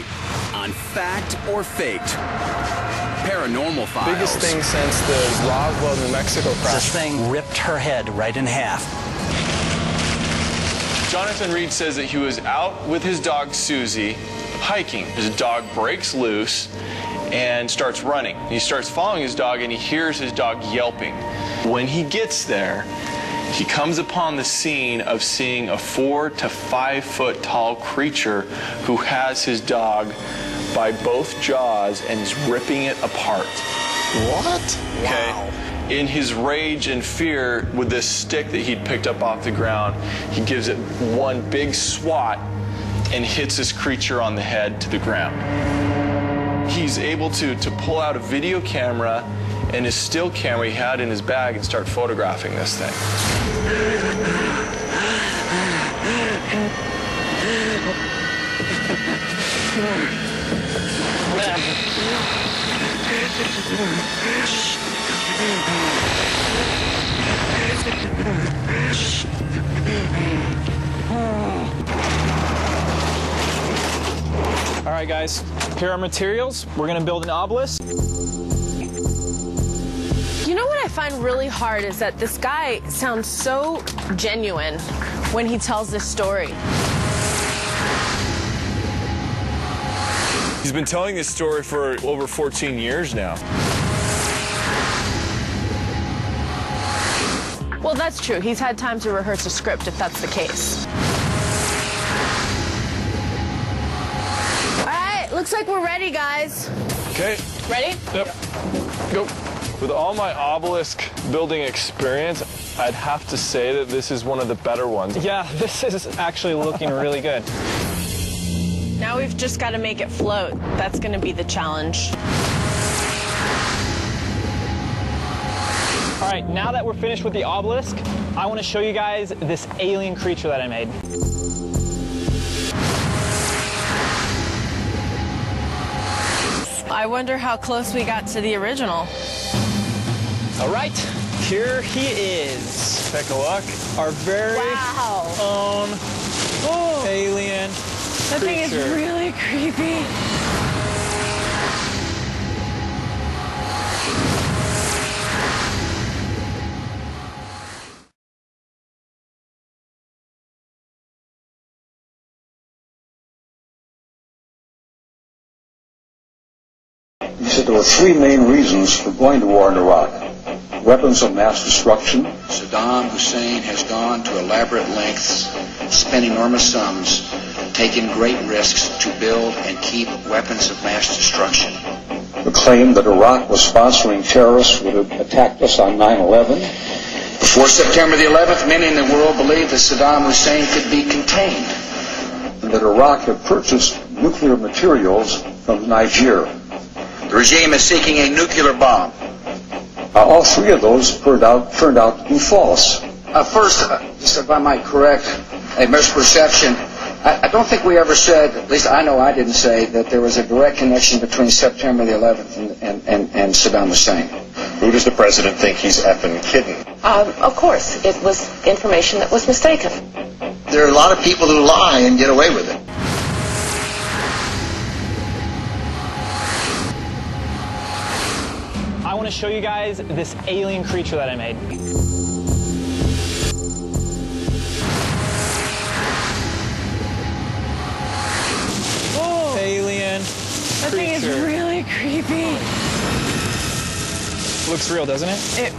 tonight on Fact or Faked. Paranormal Files. Biggest thing since the Roswell, New Mexico crash. This thing ripped her head right in half. Jonathan Reed says that he was out with his dog Susie hiking. His dog breaks loose and starts running. He starts following his dog and he hears his dog yelping. When he gets there, he comes upon the scene of seeing a 4 to 5 foot tall creature who has his dog by both jaws and is ripping it apart. What? Okay. Wow. In his rage and fear with this stick that he'd picked up off the ground, he gives it one big swat and hits this creature on the head to the ground. He's able to pull out a video camera and his still camera he had in his bag and start photographing this thing. All right, guys, here are our materials. We're gonna build an obelisk. You know what I find really hard is that this guy sounds so genuine when he tells this story. He's been telling this story for over 14 years now. Well, that's true. He's had time to rehearse a script if that's the case. All right, looks like we're ready, guys. Okay. Ready? Yep. Go. With all my obelisk building experience, I'd have to say that this is one of the better ones. Yeah, this is actually looking really good. Now we've just got to make it float. That's going to be the challenge. All right, now that we're finished with the obelisk, I want to show you guys this alien creature that I made. I wonder how close we got to the original. All right, here he is. Take a look. Our very own alien That thing is really creepy. He said there were 3 main reasons for going to war in Iraq. Weapons of mass destruction. Saddam Hussein has gone to elaborate lengths, spent enormous sums, taken great risks to build and keep weapons of mass destruction. The claim that Iraq was sponsoring terrorists who had attacked us on 9/11. Before September the 11th, many in the world believed that Saddam Hussein could be contained. And that Iraq had purchased nuclear materials from Niger. The regime is seeking a nuclear bomb. All 3 of those turned out to be false. First, if I might correct a misperception, I don't think we ever said, at least I know I didn't say, that there was a direct connection between September the 11th and Saddam Hussein. Who does the president think he's effing kidding? Of course, it was information that was mistaken. There are a lot of people who lie and get away with it. I want to show you guys this alien creature that I made. Alien That thing is really creepy. Looks real, doesn't it? It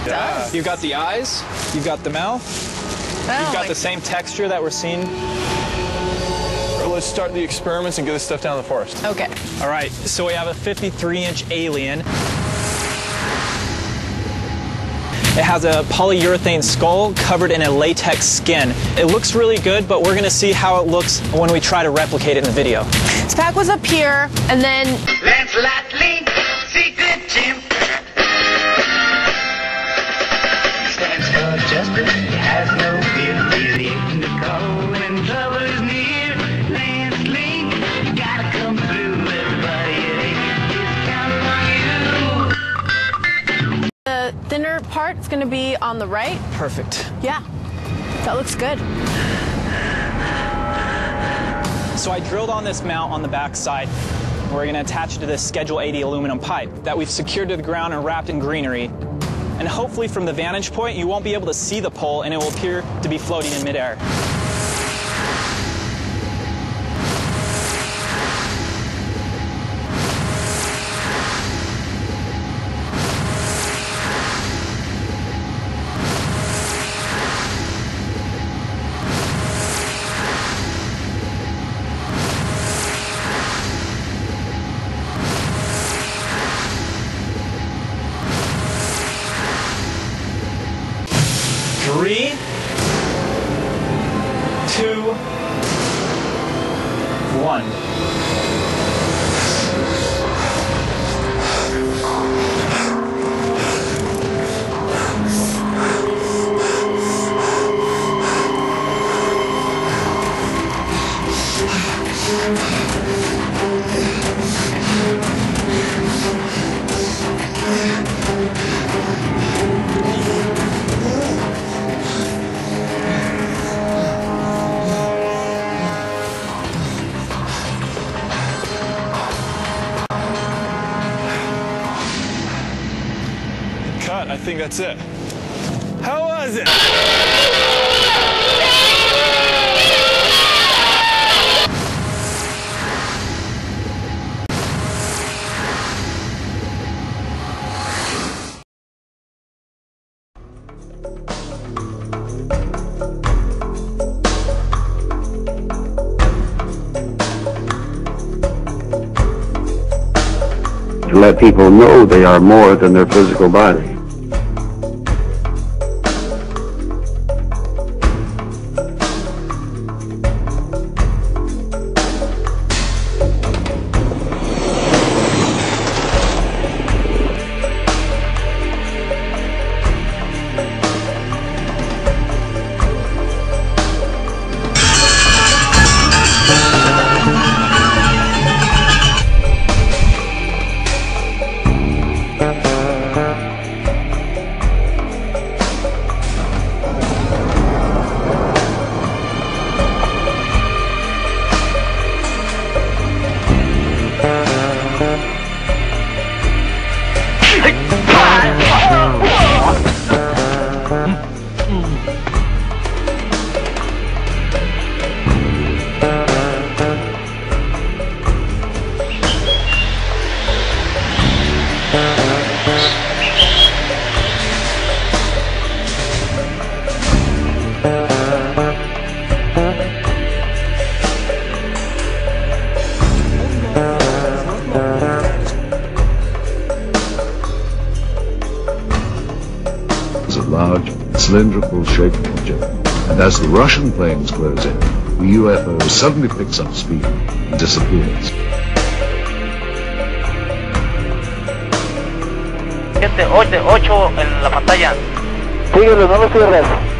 does. You've got the eyes, you've got the mouth, you've got the same texture that we're seeing. Let's start the experiments and get this stuff down in the forest. Okay. All right, so we have a 53-inch alien. It has a polyurethane skull covered in a latex skin. It looks really good, but we're gonna see how it looks when we try to replicate it in the video. This pack was up here, and then... Lancelot Link, secret chimp. Stands for justice, has no fear, really in the cold when trouble is near. Lance Link, you gotta come through, everybody is counting on you. The thinner part is gonna be on the right. Perfect. Yeah, that looks good. So I drilled on this mount on the back side. We're going to attach it to this Schedule 80 aluminum pipe that we've secured to the ground and wrapped in greenery. And hopefully from the vantage point, you won't be able to see the pole and it will appear to be floating in midair. Three, 2, 1. I think that's it. How was it? To let people know they are more than their physical body. A large, cylindrical-shaped object, and as the Russian planes close in, the UFO suddenly picks up speed and disappears. 8 en la pantalla. Síguelo, no lo cierres.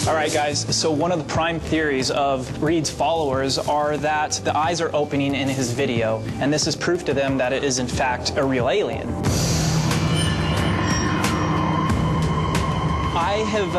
Alright guys, so one of the prime theories of Reed's followers are that the eyes are opening in his video, and this is proof to them that it is in fact a real alien. I have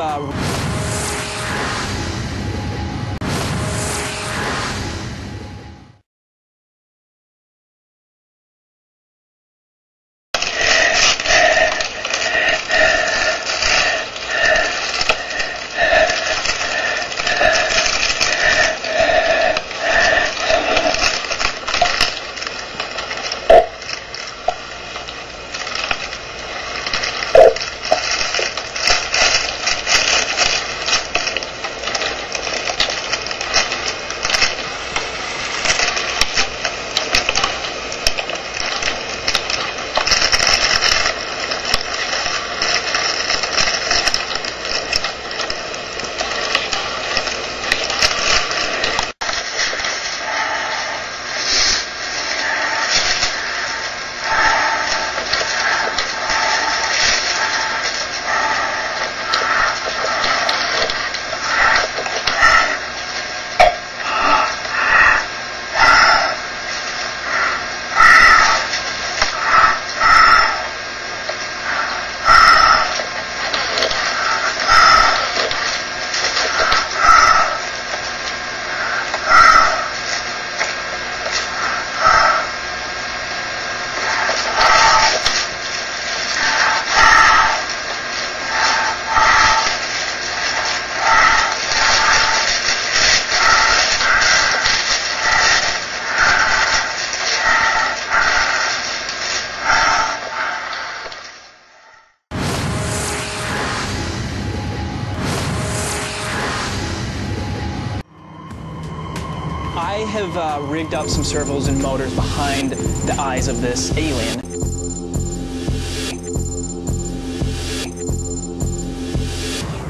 have rigged up some servos and motors behind the eyes of this alien.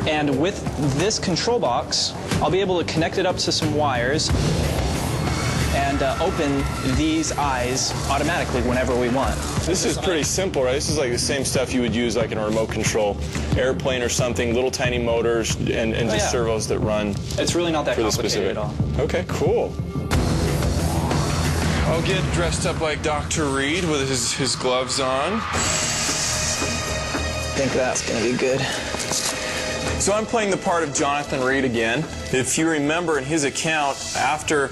And with this control box, I'll be able to connect it up to some wires and open these eyes automatically whenever we want. This is pretty simple, right? This is like the same stuff you would use like in a remote control airplane or something, little tiny motors and just servos that run. It's really not that complicated at all. Okay, cool. I'll get dressed up like Dr. Reed with his gloves on. I think that's gonna be good. So I'm playing the part of Jonathan Reed again. If you remember in his account, after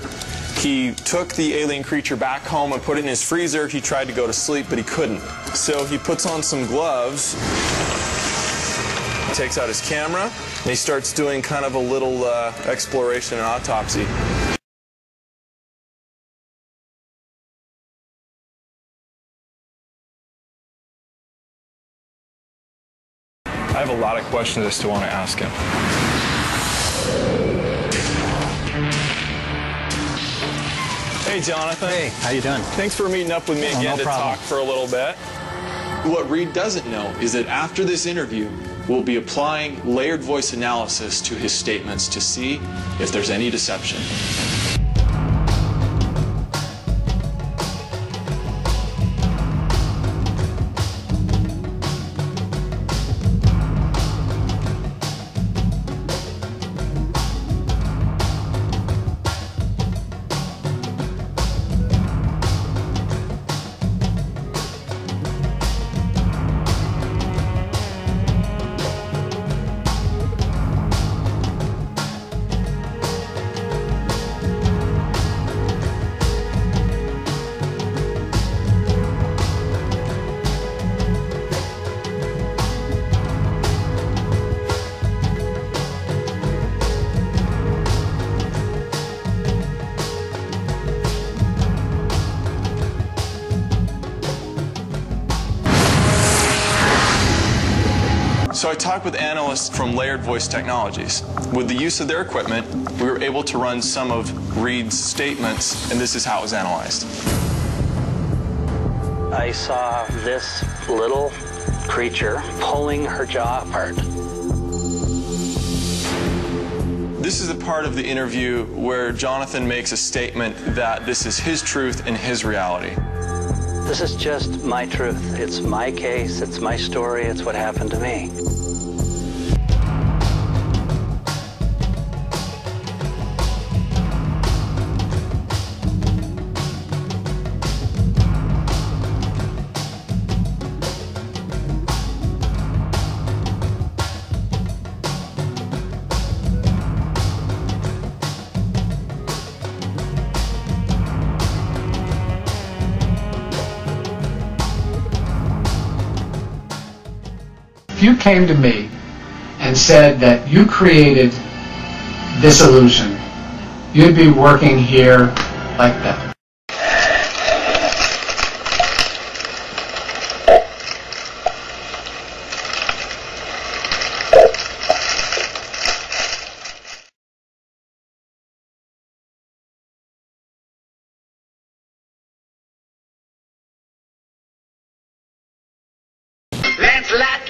he took the alien creature back home and put it in his freezer, he tried to go to sleep, but he couldn't. So he puts on some gloves, takes out his camera, and he starts doing kind of a little exploration and autopsy. I have a lot of questions I still want to ask him. Hey, Jonathan. Hey, how you doing? Thanks for meeting up with me again to talk for a little bit. What Reed doesn't know is that after this interview, we'll be applying layered voice analysis to his statements to see if there's any deception. So I talked with analysts from Layered Voice Technologies. With the use of their equipment, we were able to run some of Reed's statements, and this is how it was analyzed. I saw this little creature pulling her jaw apart. This is the part of the interview where Jonathan makes a statement that this is his truth and his reality. This is just my truth. It's my case, it's my story, it's what happened to me. If you came to me and said that you created this illusion, you'd be working here like that. Lancelot